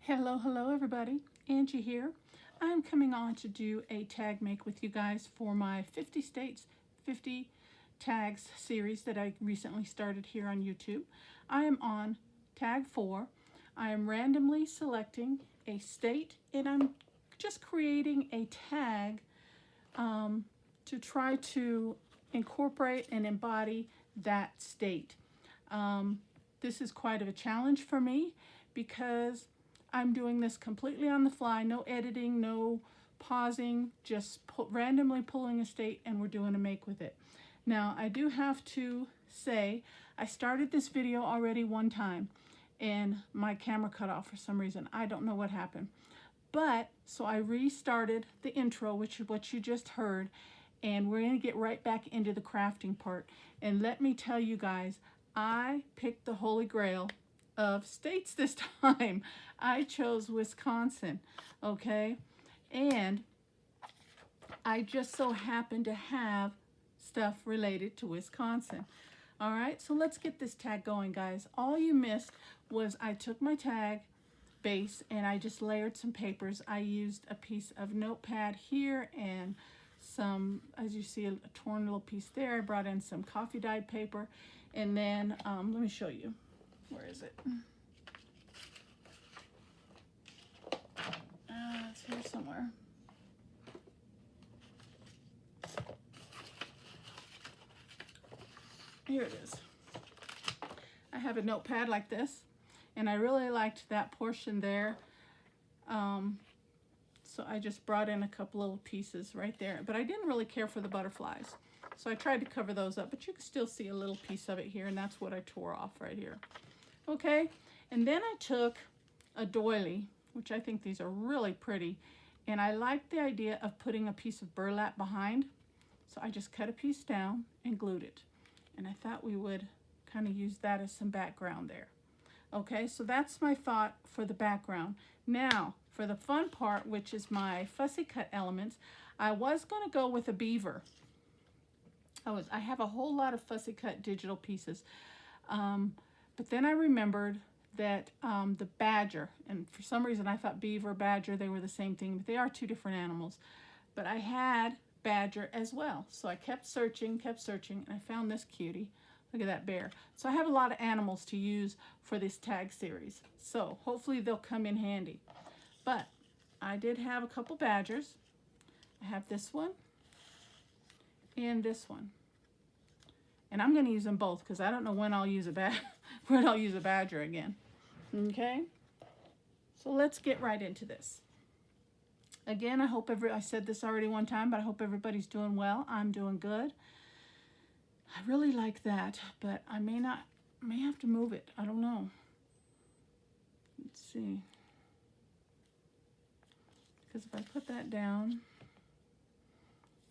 Hello everybody. Angie here. I'm coming on to do a tag make with you guys for my 50 States, 50 Tags series that I recently started here on YouTube. I am on tag 4. I am randomly selecting a state and I'm just creating a tag to try to incorporate and embody that state. This is quite of a challenge for me because I'm doing this completely on the fly, no editing, no pausing, just randomly pulling a state and we're doing a make with it. Now, I do have to say, I started this video already one time and my camera cut off for some reason. I don't know what happened. But, so I restarted the intro, which is what you just heard, and we're going to get right back into the crafting part. And let me tell you guys, I picked the holy grail of states this time. I chose Wisconsin, okay? And I just so happen to have stuff related to Wisconsin. All right, so let's get this tag going, guys. All you missed was I took my tag base and I just layered some papers. I used a piece of notepad here and some, as you see, a torn little piece there. I brought in some coffee dyed paper, and then let me show you. Where is it? It's here somewhere. Here it is. I have a notepad like this, and I really liked that portion there. So I just brought in a couple little pieces right there, but I didn't really care for the butterflies. So I tried to cover those up, but you can still see a little piece of it here, and that's what I tore off right here. Okay, and then I took a doily, which I think these are really pretty, and I like the idea of putting a piece of burlap behind. So I just cut a piece down and glued it. And I thought we would kind of use that as some background there. Okay, so that's my thought for the background. Now, for the fun part, which is my fussy cut elements, I was going to go with a beaver. I have a whole lot of fussy cut digital pieces. But then I remembered that the badger, and for some reason I thought beaver, badger, they were the same thing, but they are two different animals. But I had badger as well. So I kept searching, and I found this cutie. Look at that bear. So I have a lot of animals to use for this tag series. So hopefully they'll come in handy. But I did have a couple badgers. I have this one and this one. And I'm going to use them both because I don't know when I'll use a badger again. Okay? So let's get right into this. Again, I said this already one time, but I hope everybody's doing well. I'm doing good. I really like that, but I may have to move it. I don't know. Let's see. Because if I put that down,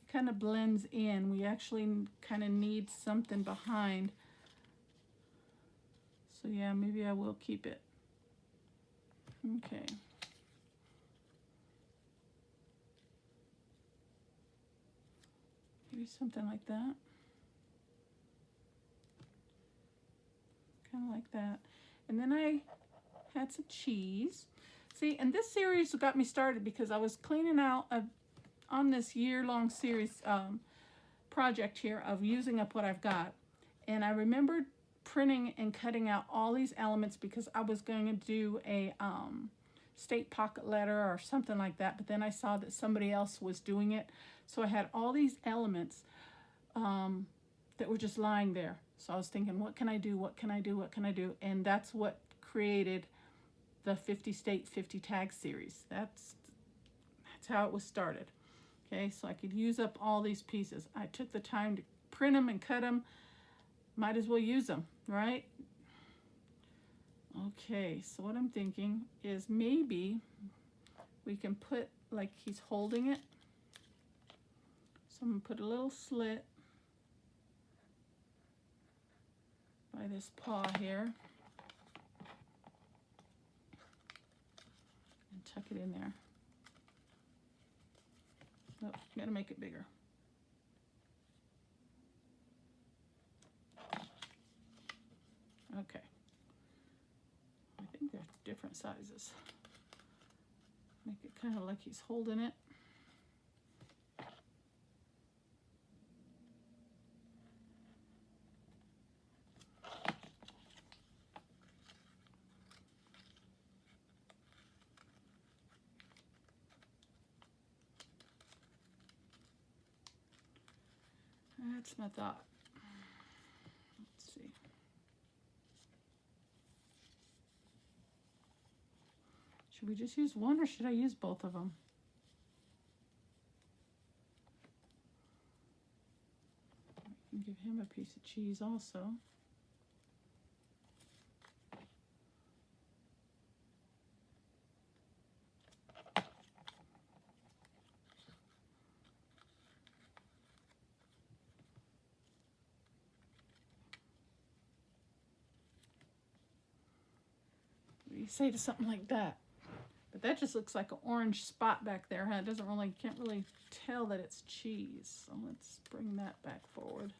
it kind of blends in. We actually kind of need something behind. So yeah, maybe I will keep it. Okay. Maybe something like that. Kind of like that. And then I had some cheese. See, and this series got me started because I was cleaning out on this year-long series project here of using up what I've got. And I remembered printing and cutting out all these elements because I was going to do a state pocket letter or something like that. But then I saw that somebody else was doing it. So I had all these elements that were just lying there. So I was thinking, what can I do? What can I do? What can I do? And that's what created the 50 State 50 Tag series. That's how it was started. Okay, so I could use up all these pieces. I took the time to print them and cut them. Might as well use them, right? Okay, so what I'm thinking is maybe we can put, like he's holding it. So I'm going to put a little slit by this paw here. And tuck it in there. Oh, gotta make it bigger. Okay. I think they're different sizes. Make it kind of like he's holding it. That's my thought. Let's see. Should we just use one or should I use both of them? I can give him a piece of cheese also. What do you say to something like that? But that just looks like an orange spot back there, huh? It doesn't really, can't really tell that it's cheese. So let's bring that back forward.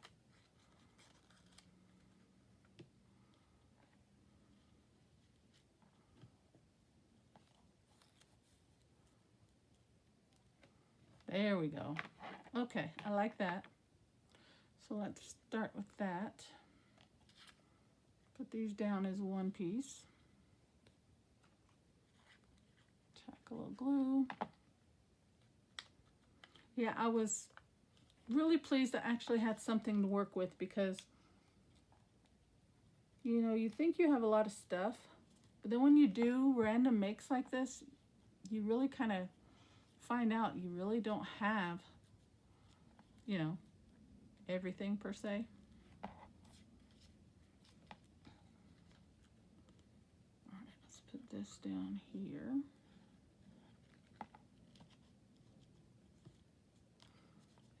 There we go. Okay, I like that. So let's start with that. Put these down as one piece. Tack a little glue. Yeah, I was really pleased I actually had something to work with because, you know, you think you have a lot of stuff, but then when you do random makes like this, you really kind of find out you really don't have, you know, everything per se. All right, let's put this down here.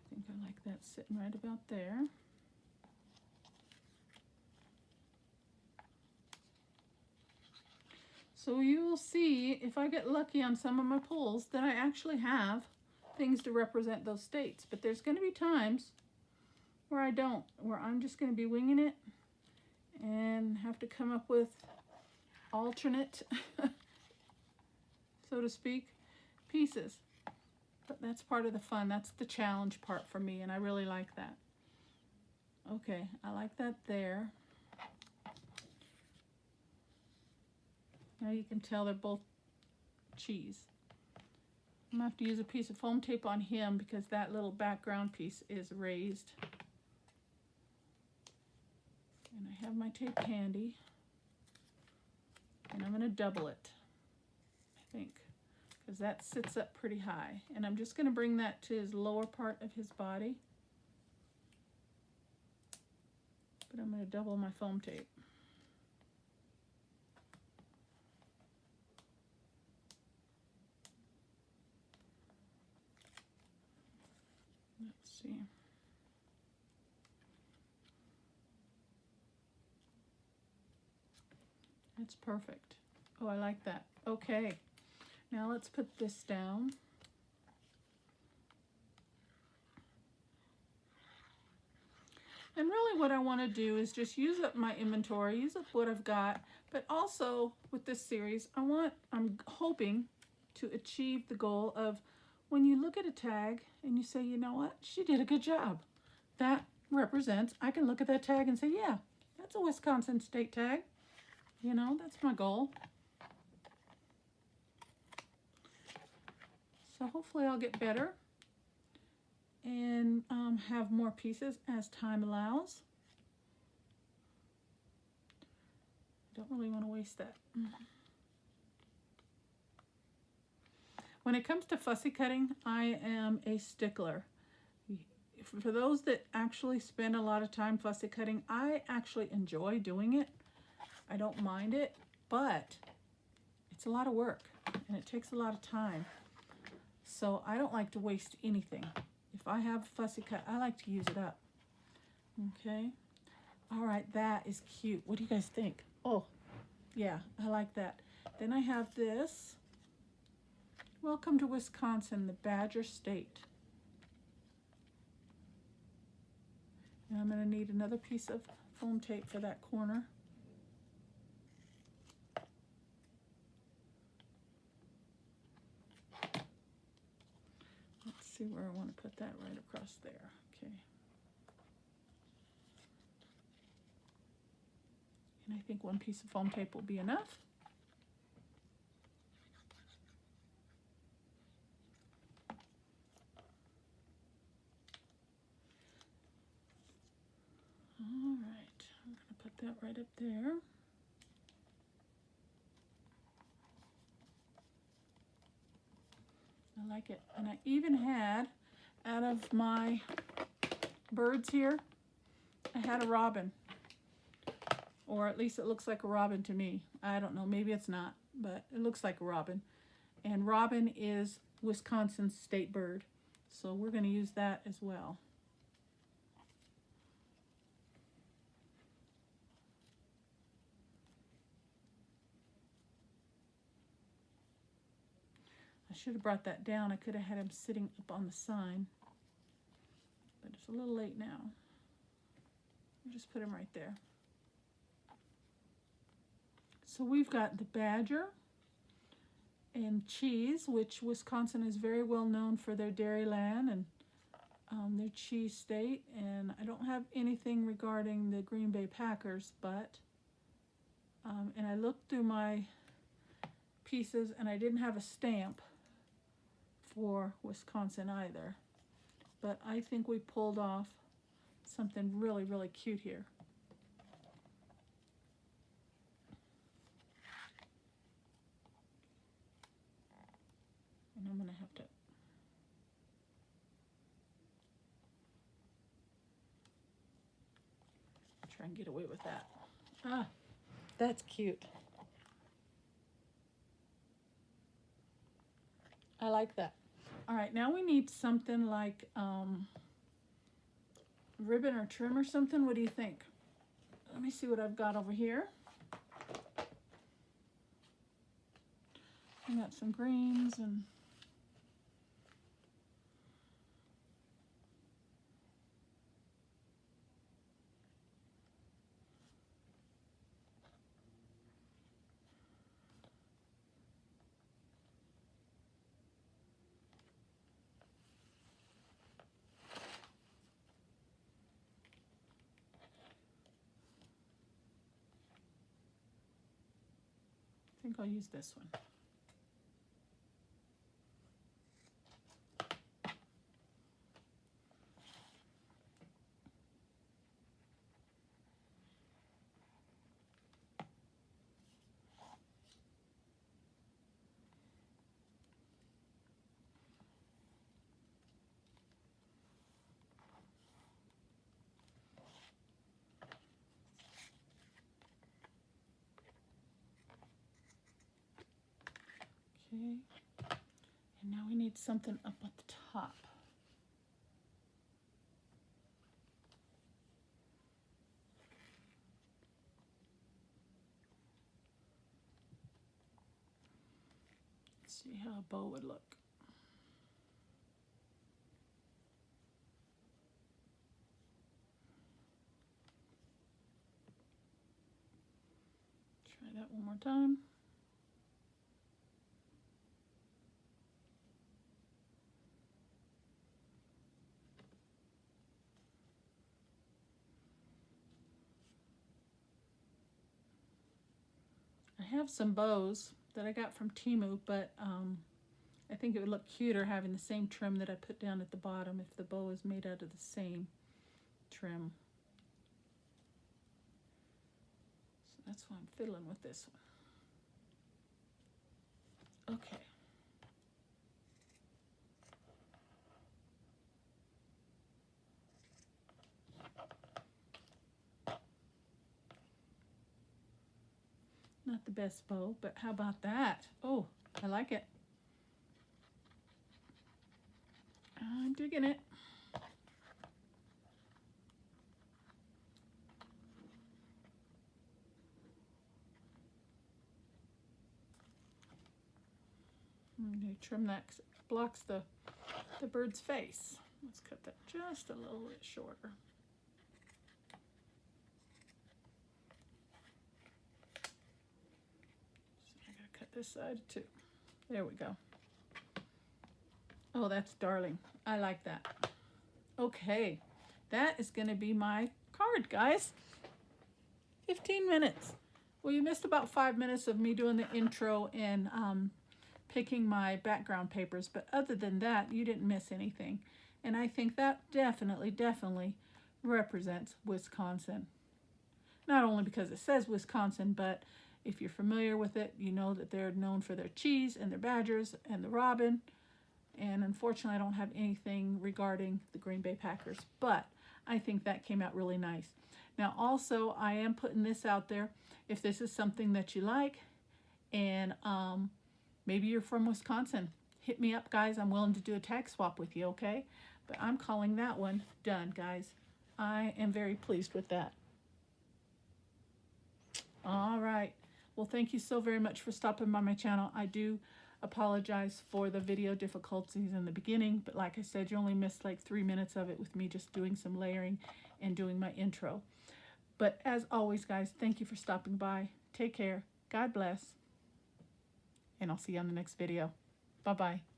I think I like that sitting right about there. So you will see, if I get lucky on some of my pulls, that I actually have things to represent those states. But there's going to be times where I don't, where I'm just going to be winging it and have to come up with alternate, so to speak, pieces. But that's part of the fun. That's the challenge part for me, and I really like that. Okay, I like that there. Now you can tell they're both cheese. I'm going to have to use a piece of foam tape on him because that little background piece is raised. And I have my tape handy. And I'm going to double it, I think, because that sits up pretty high. And I'm just going to bring that to his lower part of his body. But I'm going to double my foam tape. Let's see. That's perfect. Oh, I like that. Okay, now let's put this down. And really what I want to do is just use up my inventory, use up what I've got, but also with this series, I'm hoping to achieve the goal of when you look at a tag and you say, you know what, she did a good job. That represents, I can look at that tag and say, yeah, that's a Wisconsin state tag. You know, that's my goal. So hopefully I'll get better and have more pieces as time allows. I don't really want to waste that. When it comes to fussy cutting, I am a stickler. For those that actually spend a lot of time fussy cutting, I actually enjoy doing it. I don't mind it, but it's a lot of work and it takes a lot of time. So I don't like to waste anything. If I have a fussy cut, I like to use it up. Okay. All right, that is cute. What do you guys think? Oh, yeah, I like that. Then I have this. Welcome to Wisconsin, the Badger State. And I'm going to need another piece of foam tape for that corner. see where I want to put that, right across there. Okay. And I think one piece of foam tape will be enough. All right, I'm going to put that right up there. I like it. And I even had, out of my birds here, I had a robin. Or at least it looks like a robin to me. I don't know, maybe it's not, but it looks like a robin. And robin is Wisconsin's state bird. So we're going to use that as well. I should have brought that down. I could have had him sitting up on the sign. But it's a little late now. I'll just put him right there. So we've got the badger and cheese, which Wisconsin is very well known for their dairyland and their cheese state. And I don't have anything regarding the Green Bay Packers, but, and I looked through my pieces and I didn't have a stamp for Wisconsin either. But I think we pulled off something really, really cute here. And I'm going to have to try and get away with that. Ah, that's cute. I like that. All right, now we need something like ribbon or trim or something. What do you think? Let me see what I've got over here. I got some greens and I think I'll use this one. Okay, and now we need something up at the top. Let's see how a bow would look. Try that one more time. I have some bows that I got from Temu, but I think it would look cuter having the same trim that I put down at the bottom if the bow is made out of the same trim. So that's why I'm fiddling with this one. Okay. Not the best bow, but how about that? Oh, I like it. I'm digging it. I'm going to trim that 'cause it blocks the bird's face. Let's cut that just a little bit shorter. So I gotta cut this side too. There we go. Oh, that's darling. I like that. Okay, that is going to be my card, guys. 15 minutes. Well, you missed about 5 minutes of me doing the intro and picking my background papers, but other than that, you didn't miss anything. And I think that definitely represents Wisconsin. Not only because it says Wisconsin, but if you're familiar with it, you know that they're known for their cheese and their badgers and the robin. And unfortunately, I don't have anything regarding the Green Bay Packers, but I think that came out really nice. Now, also, I am putting this out there. If this is something that you like, and maybe you're from Wisconsin, hit me up, guys. I'm willing to do a tag swap with you, okay? But I'm calling that one done, guys. I am very pleased with that. All right. Well, thank you so very much for stopping by my channel. I do apologize for the video difficulties in the beginning, but like I said, you only missed like 3 minutes of it with me just doing some layering and doing my intro. But as always, guys, thank you for stopping by. Take care. God bless. And I'll see you on the next video. Bye-bye.